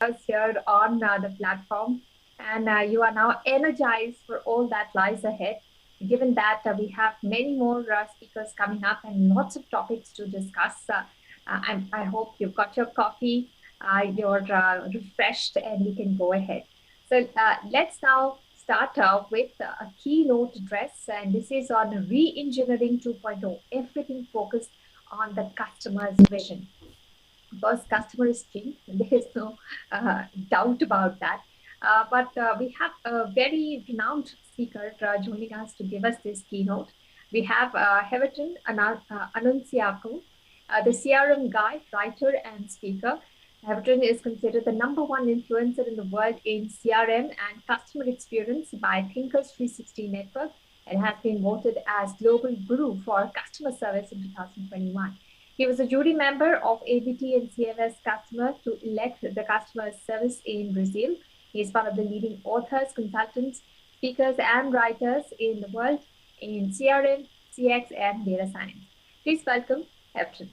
us here on the platform, and you are now energized for all that lies ahead. Given that we have many more speakers coming up and lots of topics to discuss, I hope you've got your coffee, you're refreshed, and we can go ahead. So let's now start with a keynote address, and this is on Reengineering 2.0, everything focused on the customer's vision. Because customer is king, there is no doubt about that. But we have a very renowned speaker joining us to give us this keynote. We have Everton Annunciaco, the CRM guy, writer, and speaker. Everton is considered the #1 influencer in the world in CRM and customer experience by Thinkers 360 Network, and has been voted as Global Guru for Customer Service in 2021. He was a jury member of ABT and CMS Customer to elect the customer service in Brazil. He is one of the leading authors, consultants, speakers, and writers in the world in CRM, CX, and data science. Please welcome Everton.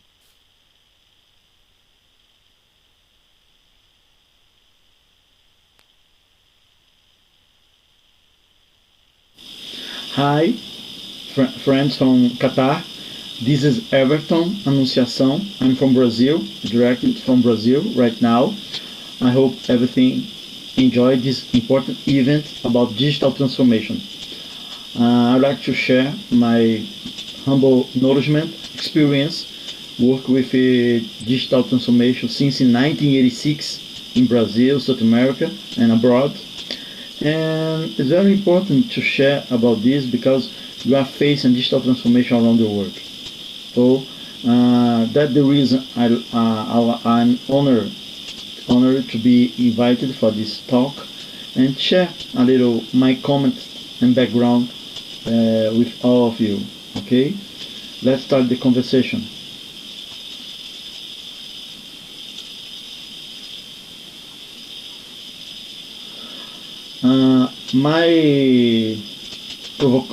Hi, friends from Qatar. This is Everton Annunciação. I'm from Brazil, directly from Brazil right now. I hope everything enjoyed this important event about digital transformation. I'd like to share my humble acknowledgement, experience, work with digital transformation since in 1986 in Brazil, South America, and abroad. And it's very important to share about this because we are facing digital transformation around the world. So that's the reason I'm honored to be invited for this talk and share a little my comments and background with all of you. Okay, let's start the conversation.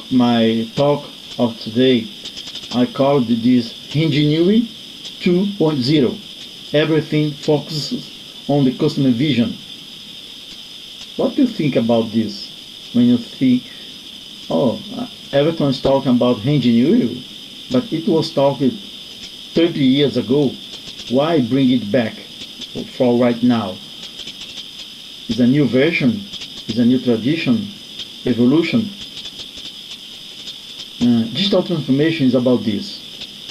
My talk of today, I called this Reengineering 2.0. Everything focuses on the customer vision. What do you think about this? When you think, oh, Everton is talking about Reengineering, but it was talked 30 years ago. Why bring it back for right now? It's a new version, it's a new tradition, evolution. Digital transformation is about this.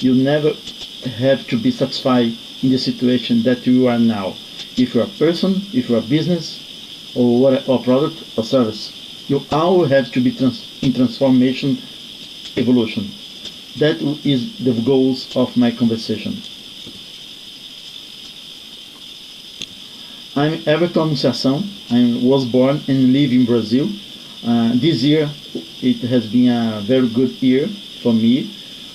You never have to be satisfied in the situation that you are now. If you're a person, if you're a business, or product or service, you always have to be in transformation, evolution. That is the goals of my conversation. I'm Everton Annunciação. I was born and live in Brazil. This year it has been a very good year for me.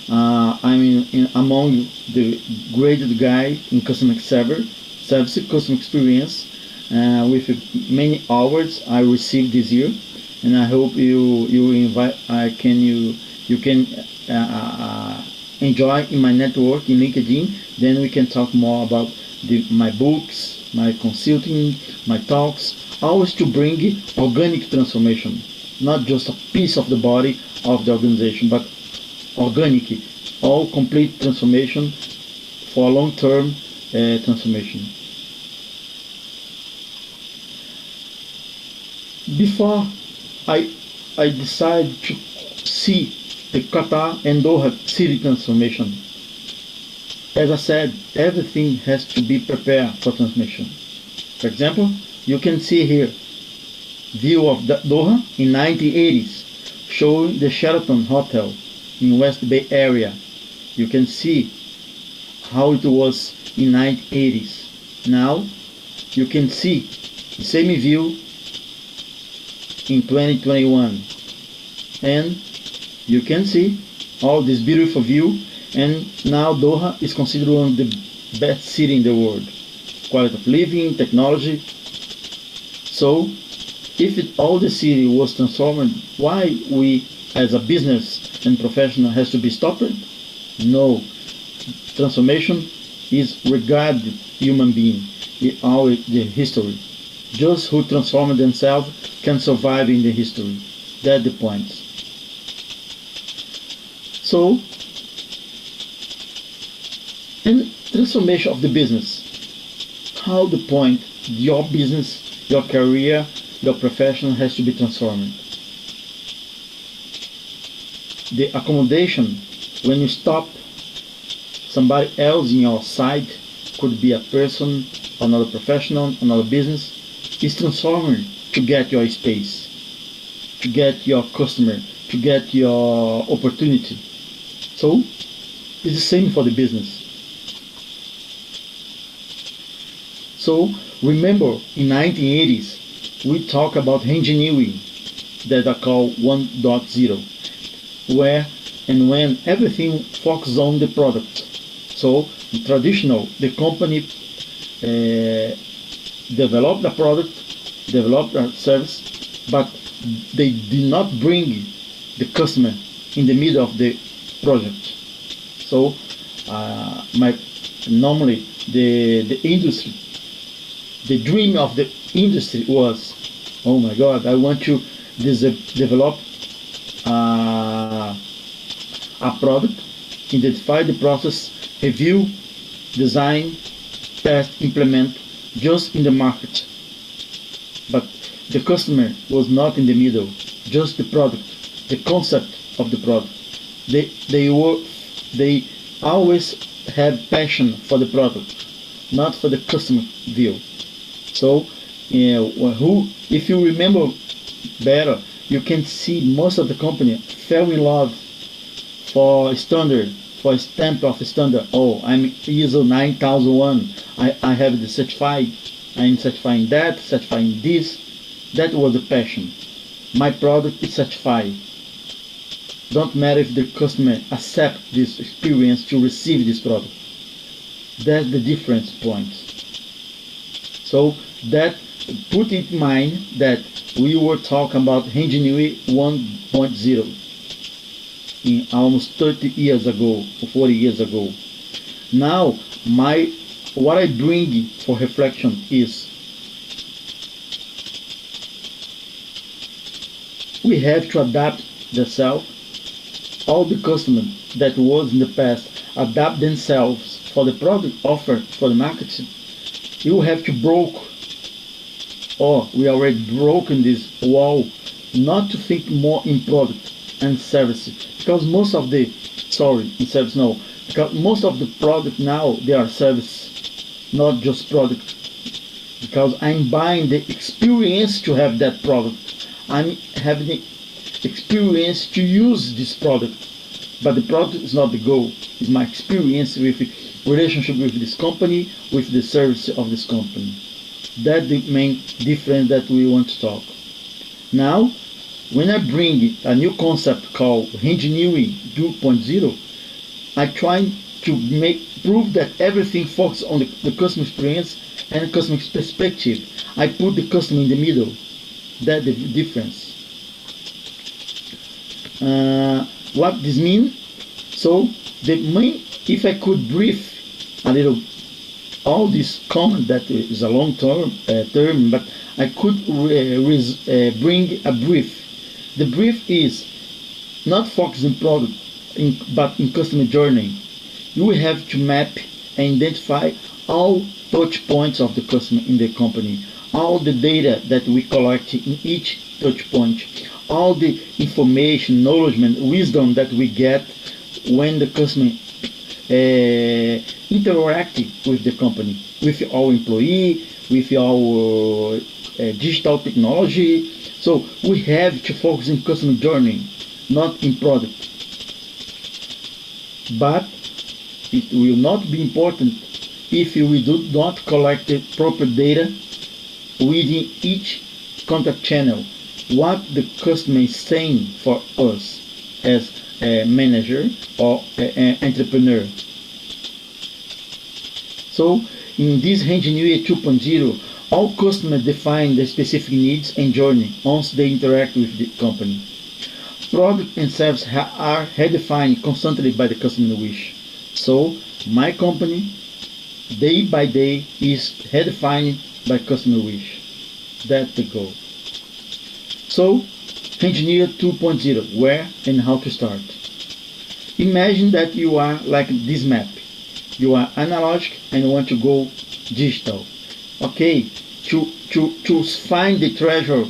I'm among the graded guy in customer service, customer experience, with many awards I received this year, and I hope you can enjoy in my network in LinkedIn. Then we can talk more about my books, my consulting, my talks. Always to bring organic transformation, not just a piece of the body of the organization, but organic, all complete transformation for long-term transformation. Before I decided to see the Qatar and Doha city transformation, as I said, everything has to be prepared for transformation. For example, you can see here view of Doha in 1980s, showing the Sheraton Hotel in West Bay area. You can see how it was in 1980s. Now you can see the same view in 2021, and you can see all this beautiful view. And now Doha is considered one of the best city in the world. Quality of living, technology. So, if all the city was transformed, why we as a business and professional has to be stopped? No. Transformation is regarded human being. always the history. Just who transform themselves can survive in the history. That's the point. So, in transformation of the business, how the point your business, your career, your profession has to be transformed. The accommodation, when you stop somebody else in your side, could be a person, another professional, another business, is transforming to get your space, to get your customer, to get your opportunity. So it's the same for the business. So remember, in 1980s, we talk about reengineering, that I call 1.0, where and when everything focuses on the product. So in traditional, the company developed the product, developed a service, but they did not bring the customer in the middle of the project. So normally the industry, the dream of the industry was, oh my God, I want to develop a product, identify the process, review, design, test, implement, just in the market. But the customer was not in the middle, just the product, the concept of the product. They always had passion for the product, not for the customer view. So, if you remember better, you can see most of the company fell in love for standard, for a stamp of standard. Oh, I'm ISO 9001. I have the certified. I'm certifying that, certifying this. That was the passion. My product is certified. Don't matter if the customer accepts this experience to receive this product. That's the difference point. So that put in mind that we were talking about Reengineering 1.0 in almost 30 years ago, or 40 years ago. Now, what I bring for reflection is we have to adapt themselves. All the customers that was in the past adapt themselves for the product offered for the marketing. You have to break, or we already broken this wall, not to think more in product and services, because most of the because most of the product now they are service, not just product. Because I'm buying the experience to have that product. I'm having the experience to use this product, but the product is not the goal. It's my experience with relationship with this company, with the service of this company. That's the main difference that we want to talk. Now, when I bring a new concept called Reengineering 2.0, I try to prove that everything focuses on the customer experience and customer perspective. I put the customer in the middle. That's the difference. What this means? So if I could brief a little all this comment that is a long term, but I could bring a brief. The brief is not focused in product, but in customer journey. You have to map and identify all touch points of the customer in the company, all the data that we collect in each touch point, all the information, knowledge, and wisdom that we get when the customer interacting with the company, with our employee, with our digital technology. So we have to focus in customer journey, not in product. But it will not be important if we do not collect the proper data within each contact channel. What the customer is saying for us as a manager or an entrepreneur. So in this Reengineering 2.0, all customers define the specific needs and journey once they interact with the company. Product and service are redefined constantly by the customer wish. So my company day by day is redefined by customer wish. That's the goal. So, Engineer 2.0, where and how to start. Imagine that you are like this map. You are analog and want to go digital. Okay, to find the treasure,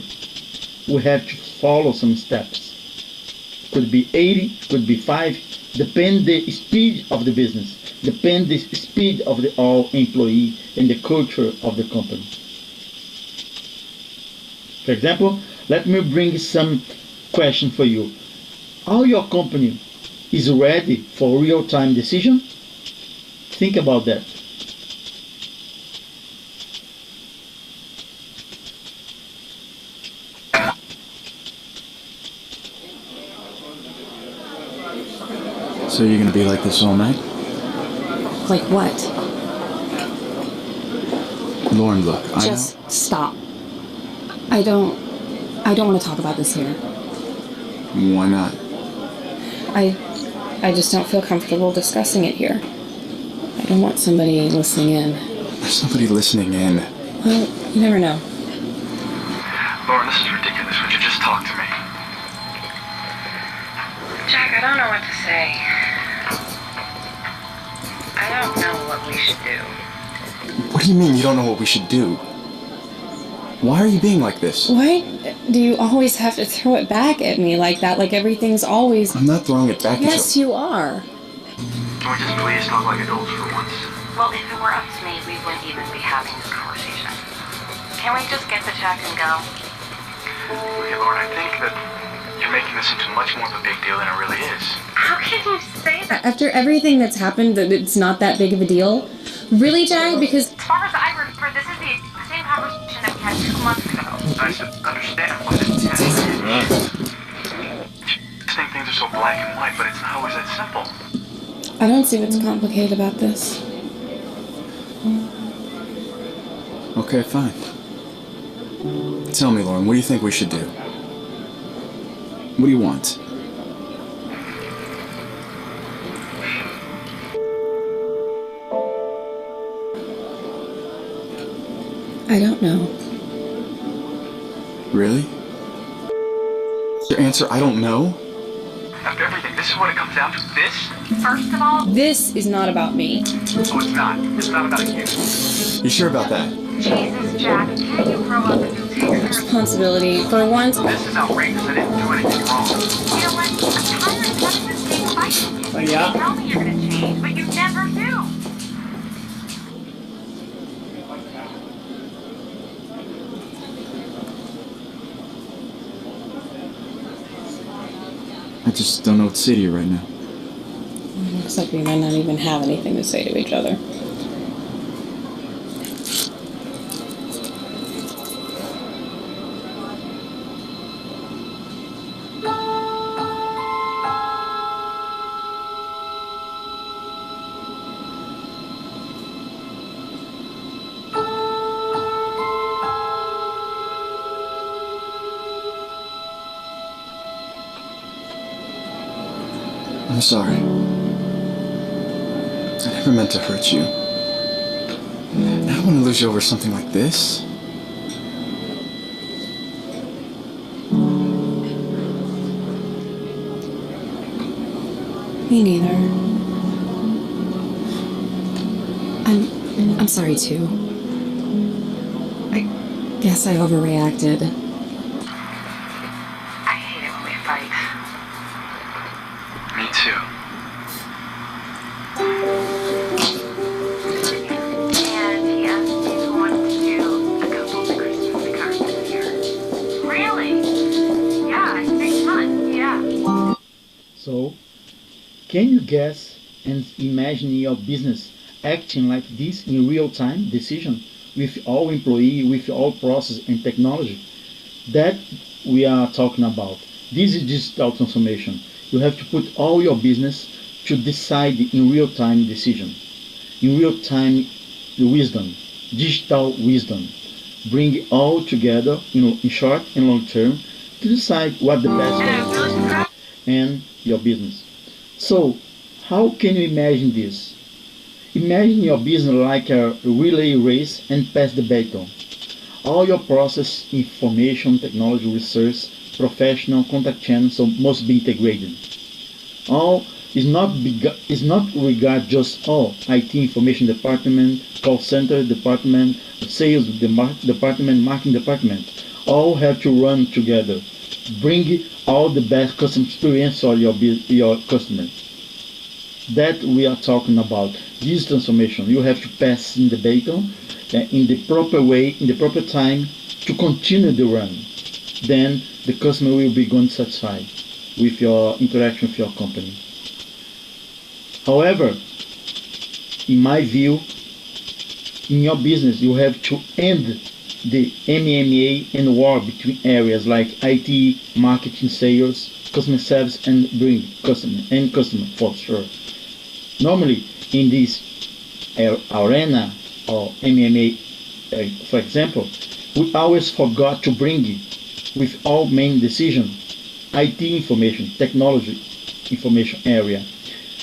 we have to follow some steps. Could be 80, could be 5, depend the speed of the business, depend the speed of the all employee and the culture of the company. For example, let me bring some question for you. How your company is ready for real-time decision? Think about that. So you're gonna be like this all night? Like what? Lauren, look, Just stop. I don't want to talk about this here. Why not? I just don't feel comfortable discussing it here. I don't want somebody listening in. There's nobody listening in. Well, you never know. Lauren, this is ridiculous. Would you just talk to me? Jack, I don't know what to say. I don't know what we should do. What do you mean you don't know what we should do? Why are you being like this? Why do you always have to throw it back at me like that? Like everything's always... I'm not throwing it back at you. Yes, you are. Can we just please talk like adults for once? Well, if it were up to me, we wouldn't even be having this conversation. Can we just get the check and go? Okay, Lauren, I think that you're making this into much more of a big deal than it really is. How can you say that? After everything that's happened, that it's not that big of a deal? Really, Jack? Because... As far as I remember, this is the same conversation that we had 2 months ago. I should understand, but it's... I think things are so black and white, but it's not always that simple. I don't see what's complicated about this. Okay, fine. Tell me, Lauren, what do you think we should do? What do you want? I don't know. Really? Your answer, I don't know? After everything, this is what it comes down to? This? First of all, This is not about me. Oh, it's not. It's not about you. You sure about that? Jesus, Jack, can't you grow up and take your Responsibility. For once, This is outrageous. I didn't do anything wrong. You know what? I'm tired of having this big fight. Yeah. You tell me you're gonna change, but you never do. I just don't know what to say to you right now. looks like we might not even have anything to say to each other. I'm sorry. I never meant to hurt you. I don't want to lose you over something like this. Me neither. I'm sorry too. I guess I overreacted. I hate it when we fight. Me too. And he asked me if I wanted to do a couple of Christmas cards this year. Really? Yeah, 6 months, yeah. So, can you guess and imagine your business acting like this in real-time decision with all employee, with all process and technology? That we are talking about. This is digital transformation. You have to put all your business to decide in real-time decision, in real-time wisdom, digital wisdom. Bring it all together, in short and long term, to decide what the best And I'm really surprised. and your business. So, how can you imagine this? Imagine your business like a relay race and pass the baton. All your process, information, technology, research, professional, contact channels must be integrated. All is not regard just IT information department, call center department, sales department, marketing department. All have to run together. Bring all the best customer experience for your customer. That we are talking about. This transformation, you have to pass in the baton in the proper way, in the proper time to continue the run. Then the customer will be going satisfied with your interaction with your company. However, in my view, in your business, you have to end the MMA and war between areas like IT, marketing, sales, customer service, and bring customer for sure. Normally, in this arena or MMA, for example, we always forgot to bring with all main decision IT information, technology information area.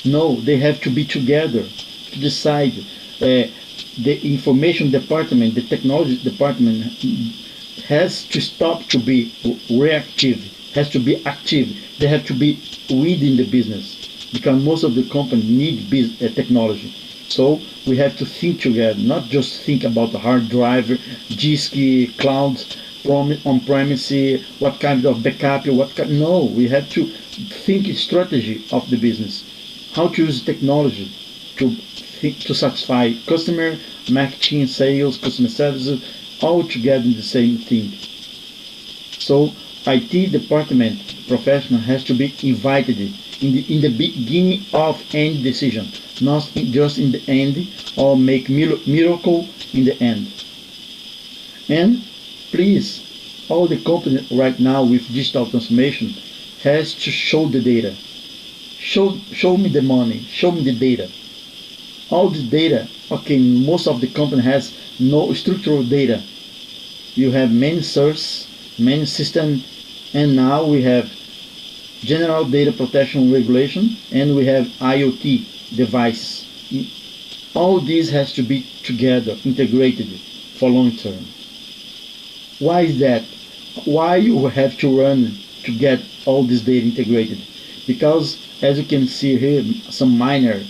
No, they have to be together to decide. The information department, the technology department has to stop to be reactive, has to be active. They have to be within the business because most of the company need technology. So we have to think together, not just think about the hard drive, disk, cloud, on-premise, what kind of backup, no, we have to think strategy of the business. How to use technology to satisfy customer, marketing, sales, customer services, all together in the same thing. So IT department professional has to be invited in the beginning of any decision, not just in the end or make miracle in the end. And please, all the company right now with digital transformation has to show the data. Show me the money, show me the data. All the data, okay, most of the company has no structural data. You have many sources, many systems, and now we have General Data Protection Regulation and we have IoT devices. All this has to be together, integrated for long term. Why is that? Why you have to run to get all this data integrated? Because as you can see here, some miner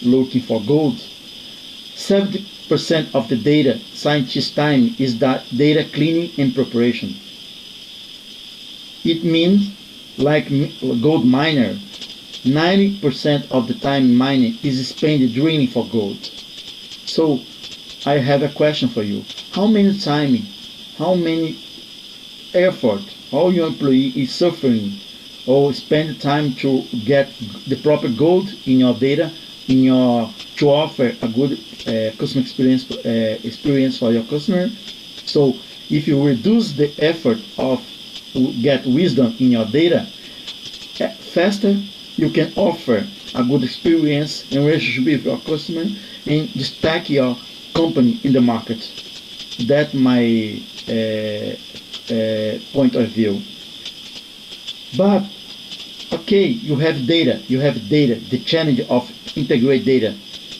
looking for gold, 70% of the data scientist time is that data cleaning and preparation. It means like gold miner, 90% of the time mining is spent drilling for gold. So I have a question for you. How many time, how many effort all your employee is suffering or spend time to get the proper gold in your data, to offer a good customer experience for your customer? So if you reduce the effort of get wisdom in your data, faster you can offer a good experience and relationship with your customer and destack your company in the market. That's my point of view. But okay, you have data, the challenge of integrate data,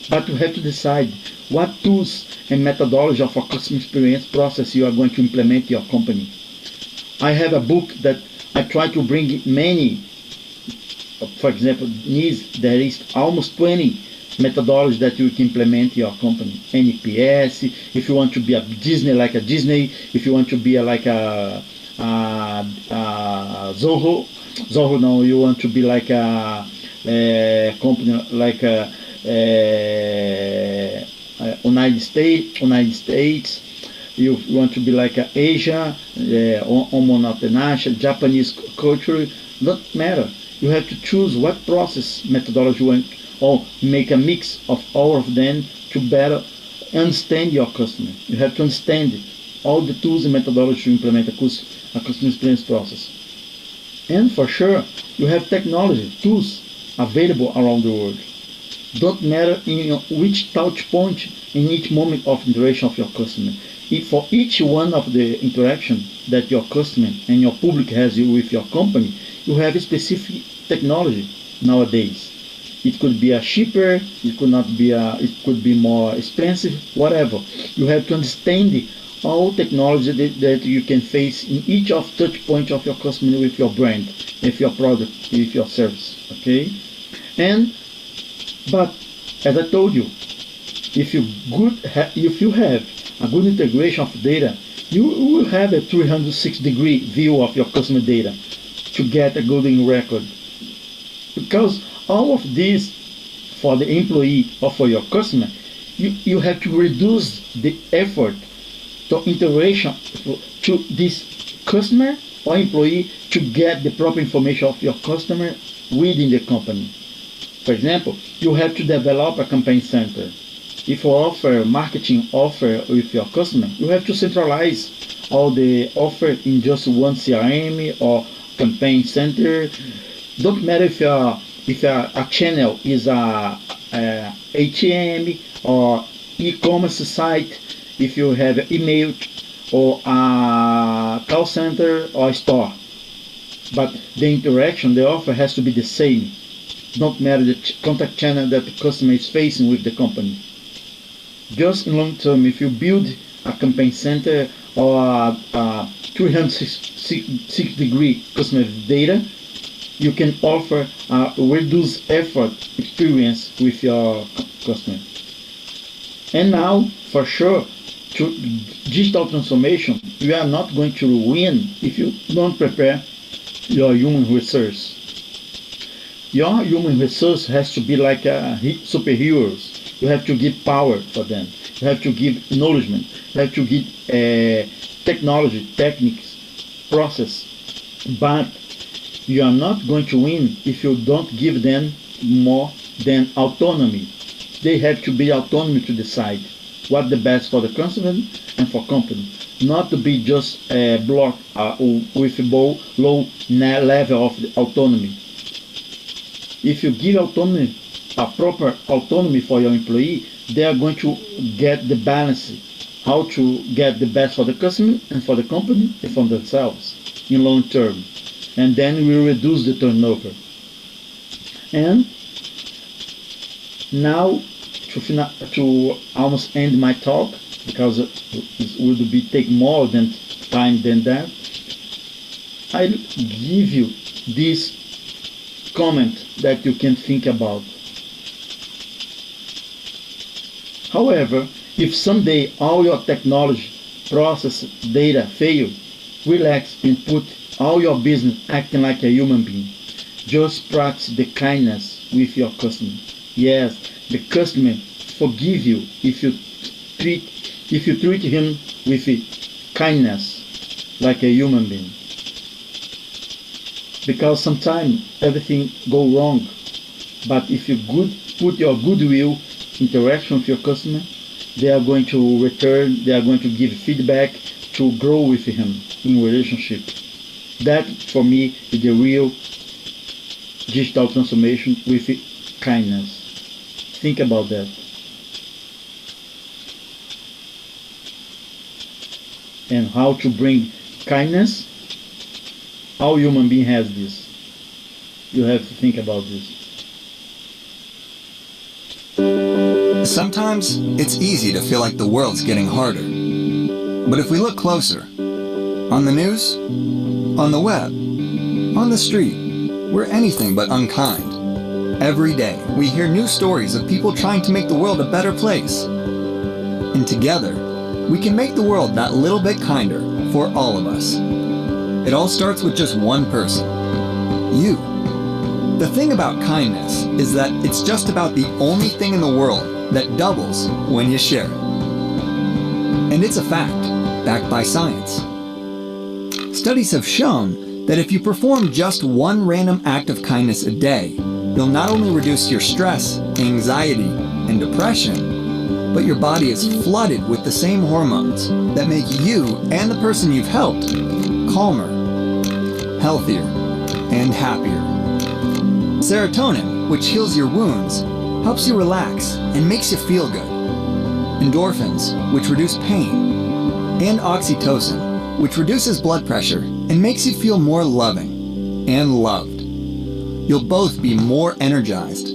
but you have to decide what tools and methodology of a customer experience process you are going to implement in your company. I have a book that I try to bring many, for example, there is almost 20 methodologies that you can implement in your company. NPS, if you want to be a Disney, like a Disney, if you want to be like a Zoho, no, you want to be like a company like United States, you want to be like a Asia, Japanese culture, not matter. You have to choose what process methodology you want, or make a mix of all of them to better understand your customer. You have to understand all the tools and methodology to implement a customer experience process. And for sure, you have technology, tools available around the world. Don't matter in which touch point in each moment of interaction of your customer. If for each one of the interaction that your customer and your public has with your company, you have a specific technology nowadays. It could be a cheaper, it could not be it could be more expensive, whatever. You have to understand all technology that you can face in each of touch points of your customer with your brand, with your product, with your service. Okay, but as I told you, if you have a good integration of data, you will have a 360-degree view of your customer data to get a good record. Because all of this, for the employee or for your customer, you have to reduce the effort to interaction to this customer or employee to get the proper information of your customer within the company. For example, you have to develop a campaign center. If you offer marketing offer with your customer, you have to centralize all the offer in just one CRM or campaign center. Don't matter if a channel is a ATM or e-commerce site, if you have email or a call center or a store. But the interaction, the offer has to be the same. Don't matter the contact channel that the customer is facing with the company. Just in long term, if you build a campaign center or a 360-degree customer data, you can offer a reduced effort experience with your customer. And now, for sure, to digital transformation, you are not going to win if you don't prepare your human resource. Your human resource has to be like superheroes. You have to give power for them. You have to give acknowledgement. You have to give technology, techniques, process. But you are not going to win if you don't give them more than autonomy. They have to be autonomy to decide what the best for the customer and for company. Not to be just blocked with a low level of autonomy. If you give autonomy, a proper autonomy for your employee, they are going to get the balance, how to get the best for the customer and for the company and for themselves in long term. And then we reduce the turnover. And now to almost end my talk, because it would take more than time than that, I'll give you this comment that you can think about. However, if someday all your technology, process, data fail, relax and put all your business acting like a human being. Just practice the kindness with your customer. Yes, the customer forgive you if you treat him with kindness like a human being. Because sometimes everything go wrong, but if you put your goodwill interaction with your customer, they are going to return, they are going to give feedback to grow with him in relationship. That for me is the real digital transformation with kindness. Think about that. And how to bring kindness. All human being has this. You have to think about this. Sometimes it's easy to feel like the world's getting harder. But if we look closer, on the news, on the web, on the street, we're anything but unkind. Every day, we hear new stories of people trying to make the world a better place. And together, we can make the world that little bit kinder for all of us. It all starts with just one person, you. The thing about kindness is that it's just about the only thing in the world that doubles when you share it. And it's a fact, backed by science. Studies have shown that if you perform just one random act of kindness a day, you'll not only reduce your stress, anxiety, and depression, but your body is flooded with the same hormones that make you and the person you've helped calmer, healthier, and happier. Serotonin, which heals your wounds, helps you relax and makes you feel good. Endorphins, which reduce pain, and oxytocin, which reduces blood pressure and makes you feel more loving and loved. You'll both be more energized,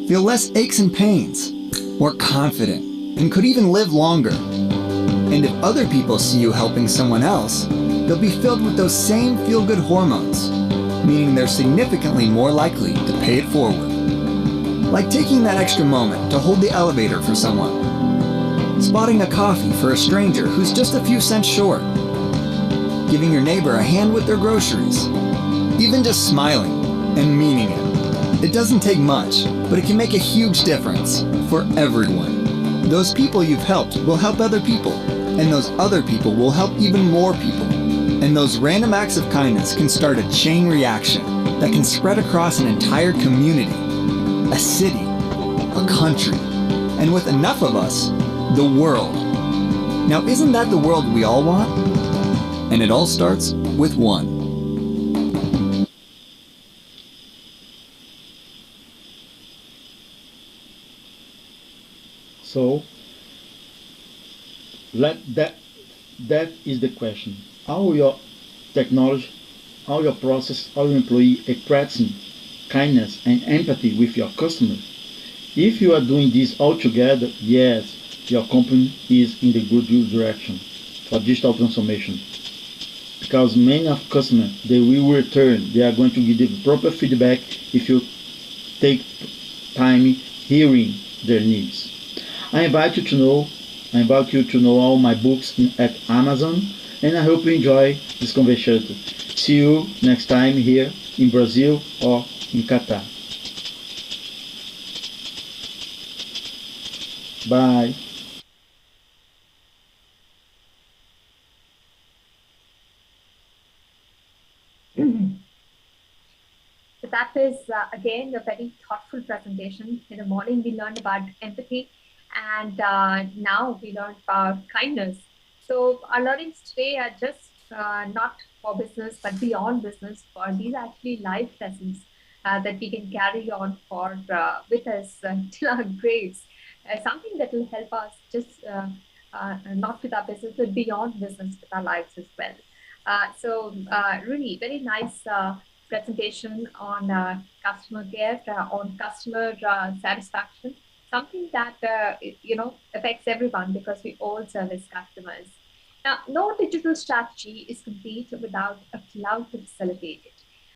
feel less aches and pains, more confident, and could even live longer. And if other people see you helping someone else, they'll be filled with those same feel-good hormones, meaning they're significantly more likely to pay it forward. Like taking that extra moment to hold the elevator for someone, spotting a coffee for a stranger who's just a few cents short, giving your neighbor a hand with their groceries, even just smiling and meaning it. It doesn't take much, but it can make a huge difference for everyone. Those people you've helped will help other people, and those other people will help even more people. And those random acts of kindness can start a chain reaction that can spread across an entire community, a city, a country, and with enough of us, the world. Now, isn't that the world we all want? And it all starts with one. So that is the question. How your technology, how your process, how your employee expressing kindness and empathy with your customers. If you are doing this all together, yes, your company is in the good direction for digital transformation. Because many of customers, they will return. They are going to give the proper feedback if you take time hearing their needs. I invite you to know all my books at Amazon, and I hope you enjoy this conversation. See you next time here in Brazil or in Qatar. Bye. So that is again a very thoughtful presentation. In the morning we learned about empathy, and now we learned about kindness. So our learnings today are just not for business but beyond business. For these are actually life lessons that we can carry on for with us till our graves. Something that will help us just not with our business but beyond business with our lives as well. So really very nice presentation on customer care, on customer satisfaction, something that affects everyone because we all service customers. Now, no digital strategy is complete without a cloud to facilitate it.